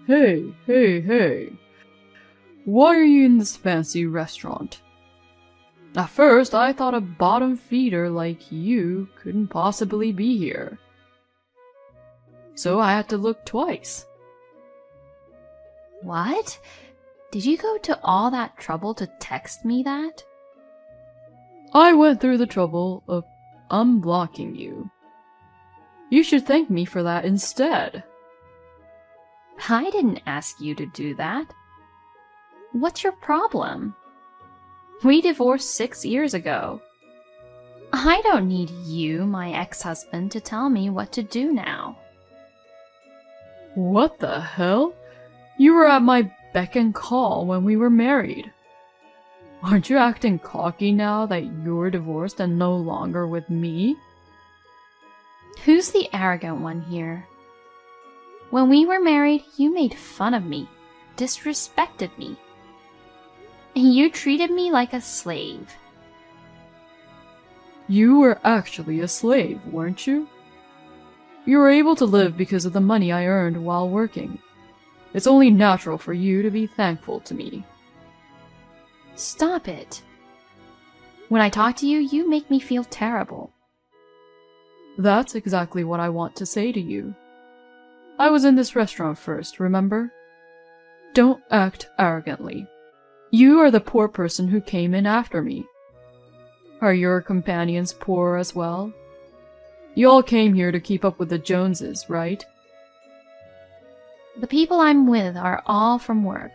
Hey. Why are you in this fancy restaurant? At first, I thought a bottom feeder like you couldn't possibly be here. So I had to look twice. What? Did you go to all that trouble to text me that? I went through the trouble of unblocking you. You should thank me for that instead. I didn't ask you to do that. What's your problem? We divorced 6 years ago. I don't need you, my ex-husband, to tell me what to do now. What the hell? You were at my beck and call when we were married. Aren't you acting cocky now that you're divorced and no longer with me? Who's the arrogant one here? When we were married, you made fun of me, disrespected me. And you treated me like a slave. You were actually a slave, weren't you? You were able to live because of the money I earned while working. It's only natural for you to be thankful to me. Stop it. When I talk to you, you make me feel terrible. That's exactly what I want to say to you. I was in this restaurant first, remember? Don't act arrogantly. You are the poor person who came in after me. Are your companions poor as well? You all came here to keep up with the Joneses, right? The people I'm with are all from work.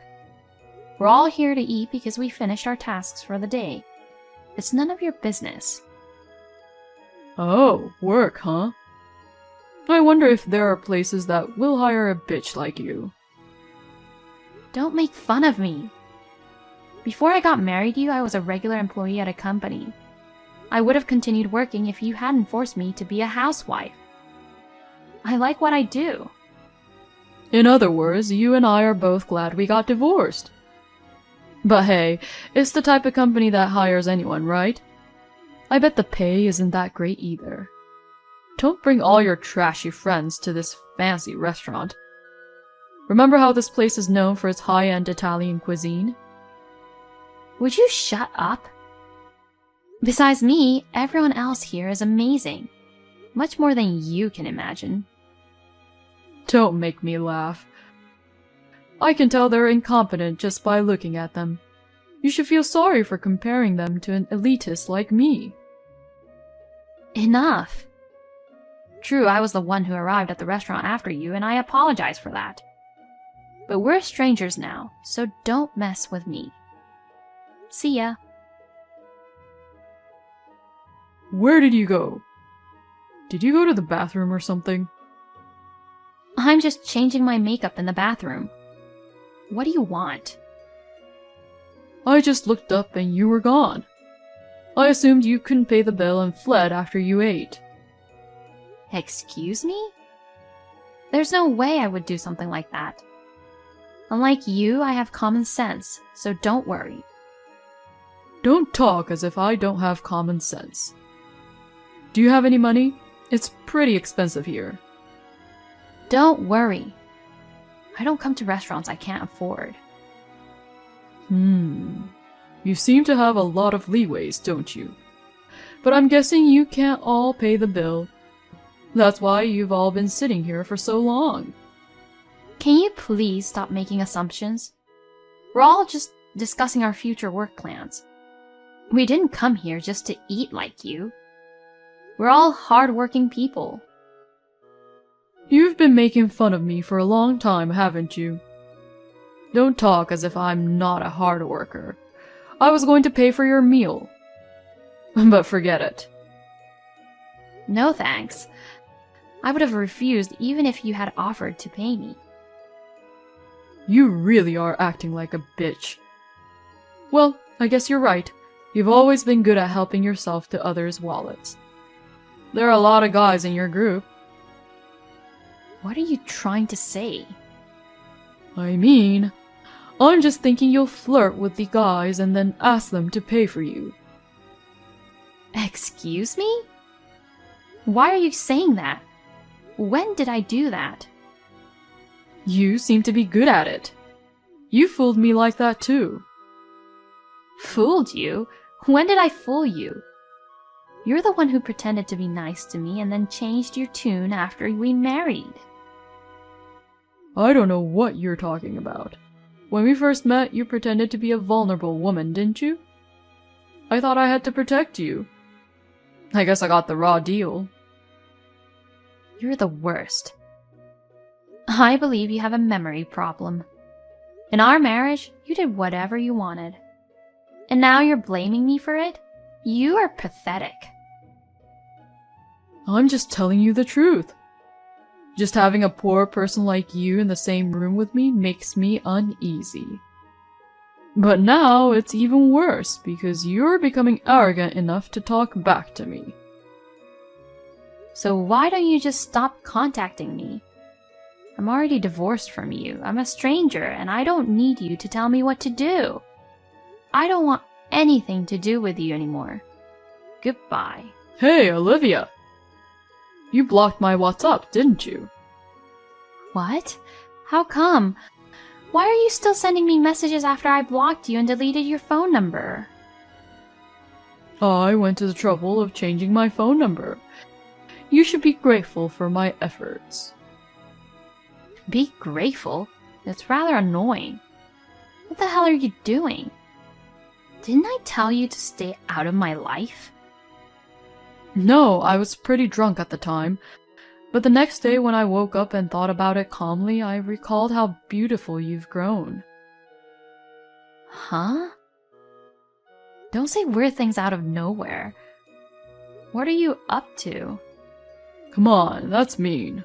We're all here to eat because we finished our tasks for the day. It's none of your business. Oh, work, huh? I wonder if there are places that will hire a bitch like you. Don't make fun of me. Before I got married to you, I was a regular employee at a company. I would have continued working if you hadn't forced me to be a housewife. I like what I do. In other words, you and I are both glad we got divorced. But hey, it's the type of company that hires anyone, right? I bet the pay isn't that great either. Don't bring all your trashy friends to this fancy restaurant. Remember how this place is known for its high-end Italian cuisine? Would you shut up? Besides me, everyone else here is amazing. Much more than you can imagine. Don't make me laugh. I can tell they're incompetent just by looking at them. You should feel sorry for comparing them to an elitist like me. Enough. True, I was the one who arrived at the restaurant after you, and I apologize for that. But we're strangers now, so don't mess with me. See ya. Where did you go? Did you go to the bathroom or something? I'm just changing my makeup in the bathroom. What do you want? I just looked up and you were gone. I assumed you couldn't pay the bill and fled after you ate. Excuse me? There's no way I would do something like that. Unlike you, I have common sense, so don't worry. Don't talk as if I don't have common sense. Do you have any money? It's pretty expensive here. Don't worry. I don't come to restaurants I can't afford. You seem to have a lot of leeways, don't you? But I'm guessing you can't all pay the bill. That's why you've all been sitting here for so long. Can you please stop making assumptions? We're all just discussing our future work plans. We didn't come here just to eat like you. We're all hard-working people. You've been making fun of me for a long time, haven't you? Don't talk as if I'm not a hard worker. I was going to pay for your meal. But forget it. No thanks. I would have refused even if you had offered to pay me. You really are acting like a bitch. Well, I guess you're right. You've always been good at helping yourself to others' wallets. There are a lot of guys in your group. What are you trying to say? I mean, I'm just thinking you'll flirt with the guys and then ask them to pay for you. Excuse me? Why are you saying that? When did I do that? You seem to be good at it. You fooled me like that too. Fooled you? When did I fool you? You're the one who pretended to be nice to me and then changed your tune after we married. I don't know what you're talking about. When we first met, you pretended to be a vulnerable woman, didn't you? I thought I had to protect you. I guess I got the raw deal. You're the worst. I believe you have a memory problem. In our marriage, you did whatever you wanted. And now you're blaming me for it? You are pathetic. I'm just telling you the truth. Just having a poor person like you in the same room with me makes me uneasy. But now it's even worse because you're becoming arrogant enough to talk back to me. So why don't you just stop contacting me? I'm already divorced from you. I'm a stranger and I don't need you to tell me what to do. I don't want anything to do with you anymore. Goodbye. Hey, Olivia! You blocked my WhatsApp, didn't you? What? How come? Why are you still sending me messages after I blocked you and deleted your phone number? I went to the trouble of changing my phone number. You should be grateful for my efforts. Be grateful? That's rather annoying. What the hell are you doing? Didn't I tell you to stay out of my life? No, I was pretty drunk at the time. But the next day when I woke up and thought about it calmly, I recalled how beautiful you've grown. Huh? Don't say weird things out of nowhere. What are you up to? Come on, that's mean.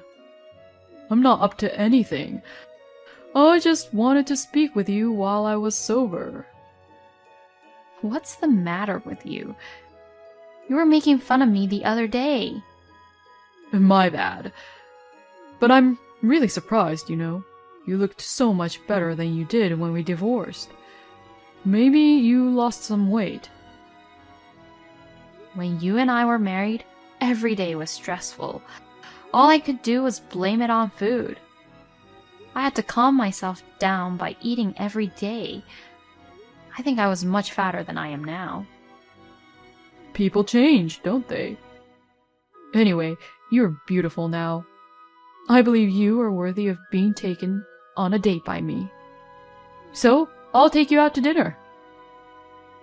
I'm not up to anything. I just wanted to speak with you while I was sober. What's the matter with you? You were making fun of me the other day. My bad. But I'm really surprised, you know. You looked so much better than you did when we divorced. Maybe you lost some weight. When you and I were married, every day was stressful. All I could do was blame it on food. I had to calm myself down by eating every day. I think I was much fatter than I am now. People change, don't they? Anyway, you're beautiful now. I believe you are worthy of being taken on a date by me. So, I'll take you out to dinner.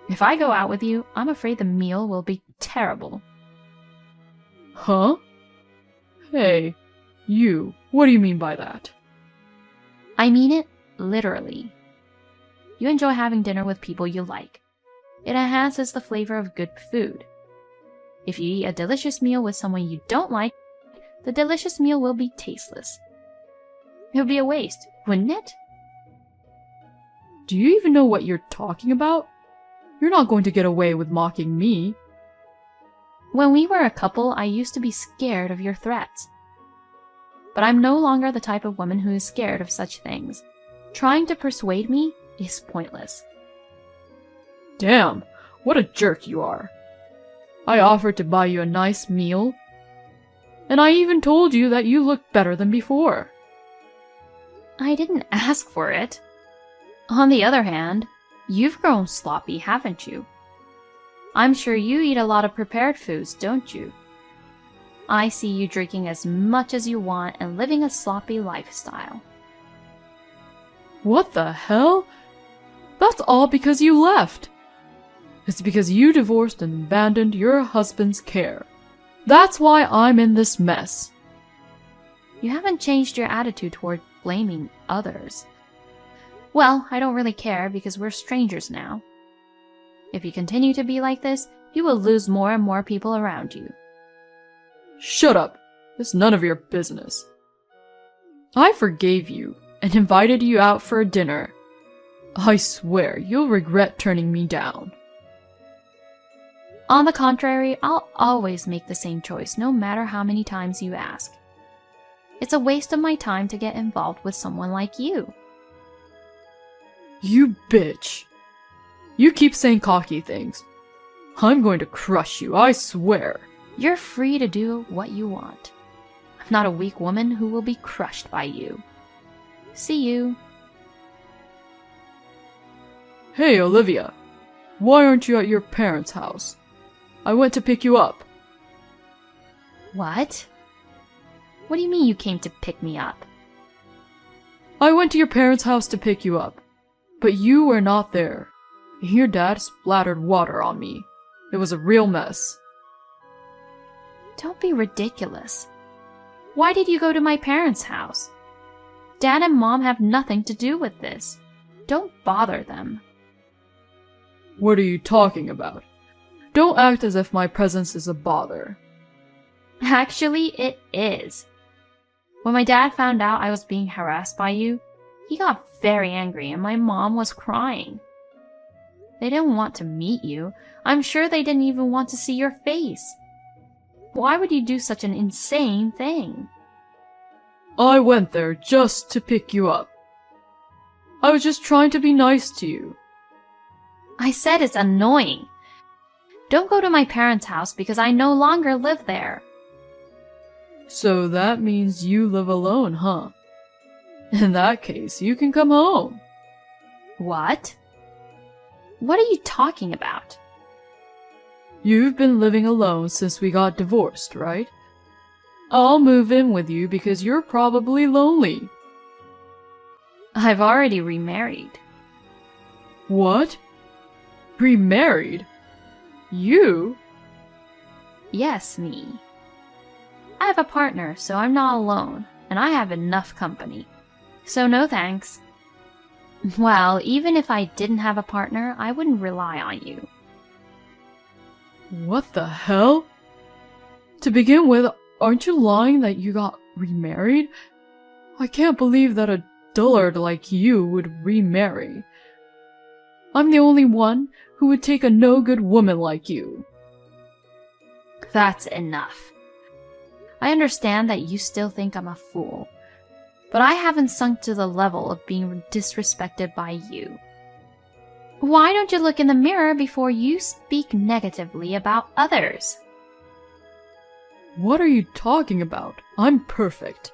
If I go out with you, I'm afraid the meal will be terrible. Huh? Hey, you, what do you mean by that? I mean it literally. You enjoy having dinner with people you like. It enhances the flavor of good food. If you eat a delicious meal with someone you don't like, the delicious meal will be tasteless. It would be a waste, wouldn't it? Do you even know what you're talking about? You're not going to get away with mocking me. When we were a couple, I used to be scared of your threats. But I'm no longer the type of woman who is scared of such things. Trying to persuade me is pointless. Damn, what a jerk you are. I offered to buy you a nice meal, and I even told you that you looked better than before. I didn't ask for it. On the other hand, you've grown sloppy, haven't you? I'm sure you eat a lot of prepared foods, don't you? I see you drinking as much as you want and living a sloppy lifestyle. What the hell? That's all because you left. It's because you divorced and abandoned your husband's care. That's why I'm in this mess. You haven't changed your attitude toward blaming others. Well, I don't really care because we're strangers now. If you continue to be like this, you will lose more and more people around you. Shut up. It's none of your business. I forgave you and invited you out for a dinner. I swear you'll regret turning me down. On the contrary, I'll always make the same choice, no matter how many times you ask. It's a waste of my time to get involved with someone like you. You bitch. You keep saying cocky things. I'm going to crush you, I swear. You're free to do what you want. I'm not a weak woman who will be crushed by you. See you. Hey, Olivia. Why aren't you at your parents' house? I went to pick you up. What? What do you mean you came to pick me up? I went to your parents' house to pick you up, but you were not there. Your dad splattered water on me. It was a real mess. Don't be ridiculous. Why did you go to my parents' house? Dad and Mom have nothing to do with this. Don't bother them. What are you talking about? Don't act as if my presence is a bother. Actually, it is. When my dad found out I was being harassed by you, he got very angry and my mom was crying. They didn't want to meet you. I'm sure they didn't even want to see your face. Why would you do such an insane thing? I went there just to pick you up. I was just trying to be nice to you. I said it's annoying. Don't go to my parents' house because I no longer live there. So that means you live alone, huh? In that case, you can come home. What? What are you talking about? You've been living alone since we got divorced, right? I'll move in with you because you're probably lonely. I've already remarried. What? Remarried? You? Yes, me. I have a partner, so I'm not alone, and I have enough company. So no thanks. Well, even if I didn't have a partner, I wouldn't rely on you. What the hell? To begin with, aren't you lying that you got remarried? I can't believe that a dullard like you would remarry. I'm the only one who would take a no-good woman like you. That's enough. I understand that you still think I'm a fool, but I haven't sunk to the level of being disrespected by you. Why don't you look in the mirror before you speak negatively about others? What are you talking about? I'm perfect.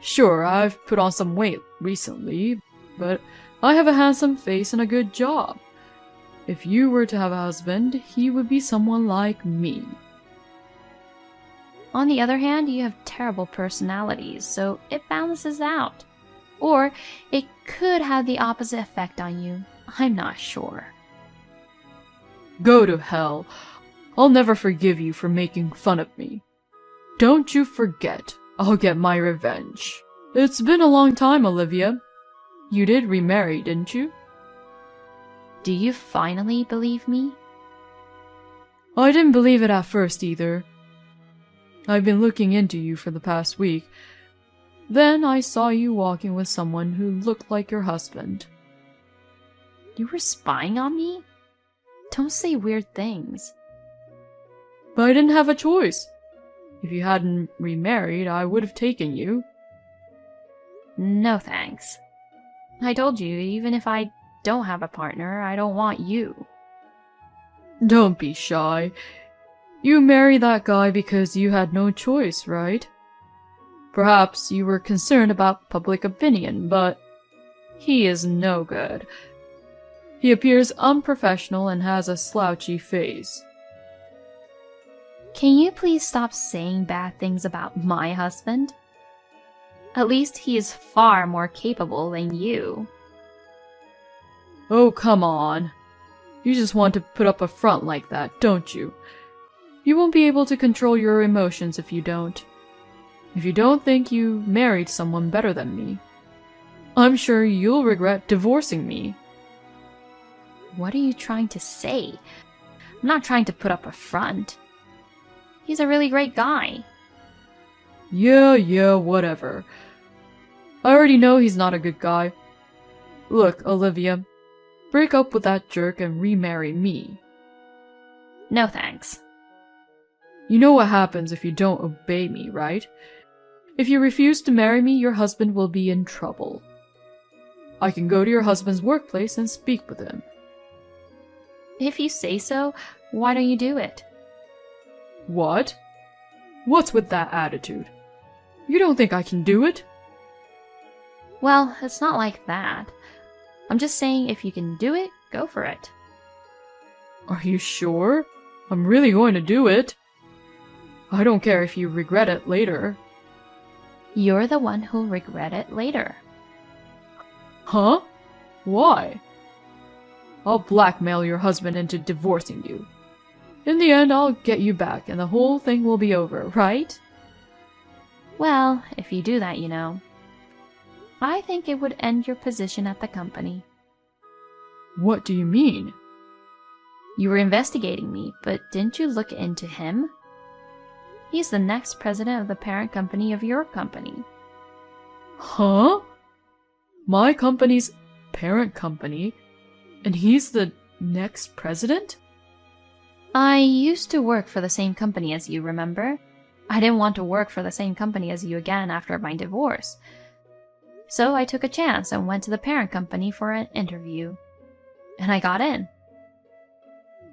Sure, I've put on some weight recently, but I have a handsome face and a good job. If you were to have a husband, he would be someone like me. On the other hand, you have terrible personalities, so it balances out. Or it could have the opposite effect on you. I'm not sure. Go to hell. I'll never forgive you for making fun of me. Don't you forget, I'll get my revenge. It's been a long time, Olivia. You did remarry, didn't you? Do you finally believe me? I didn't believe it at first either. I've been looking into you for the past week. Then I saw you walking with someone who looked like your husband. You were spying on me? Don't say weird things. But I didn't have a choice. If you hadn't remarried, I would have taken you. No thanks. I told you, even if I don't have a partner, I don't want you. Don't be shy. You married that guy because you had no choice, right? Perhaps you were concerned about public opinion, but he is no good. He appears unprofessional and has a slouchy face. Can you please stop saying bad things about my husband? At least he is far more capable than you. Oh, come on. You just want to put up a front like that, don't you? You won't be able to control your emotions if you don't. If you don't think you married someone better than me, I'm sure you'll regret divorcing me. What are you trying to say? I'm not trying to put up a front. He's a really great guy. Yeah, whatever. I already know he's not a good guy. Look, Olivia, break up with that jerk and remarry me. No thanks. You know what happens if you don't obey me, right? If you refuse to marry me, your husband will be in trouble. I can go to your husband's workplace and speak with him. If you say so, why don't you do it? What? What's with that attitude? You don't think I can do it? Well, it's not like that. I'm just saying if you can do it, go for it. Are you sure? I'm really going to do it. I don't care if you regret it later. You're the one who'll regret it later. Huh? Why? I'll blackmail your husband into divorcing you. In the end, I'll get you back and the whole thing will be over, right? Well, if you do that, you know, I think it would end your position at the company. What do you mean? You were investigating me, but didn't you look into him? He's the next president of the parent company of your company. Huh? My company's parent company? And he's the next president? I used to work for the same company as you, remember? I didn't want to work for the same company as you again after my divorce. So I took a chance and went to the parent company for an interview. And I got in.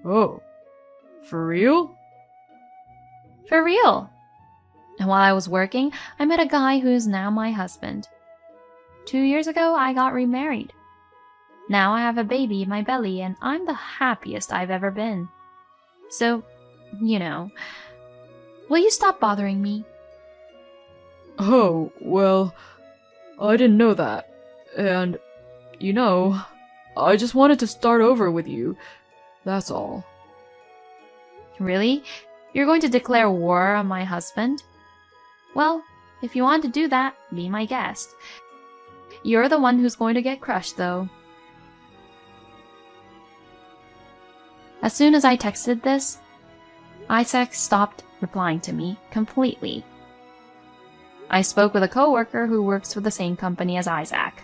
Oh, for real? For real. And while I was working, I met a guy who is now my husband. 2 years ago, I got remarried. Now I have a baby in my belly and I'm the happiest I've ever been. So, you know, will you stop bothering me? Oh, well, I didn't know that. And, you know, I just wanted to start over with you. That's all. Really? You're going to declare war on my husband? Well, if you want to do that, be my guest. You're the one who's going to get crushed, though. As soon as I texted this, Isaac stopped replying to me completely. I spoke with a coworker who works for the same company as Isaac,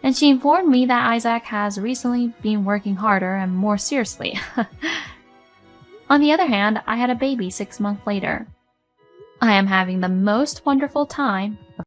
and she informed me that Isaac has recently been working harder and more seriously. On the other hand, I had a baby 6 months later. I am having the most wonderful time,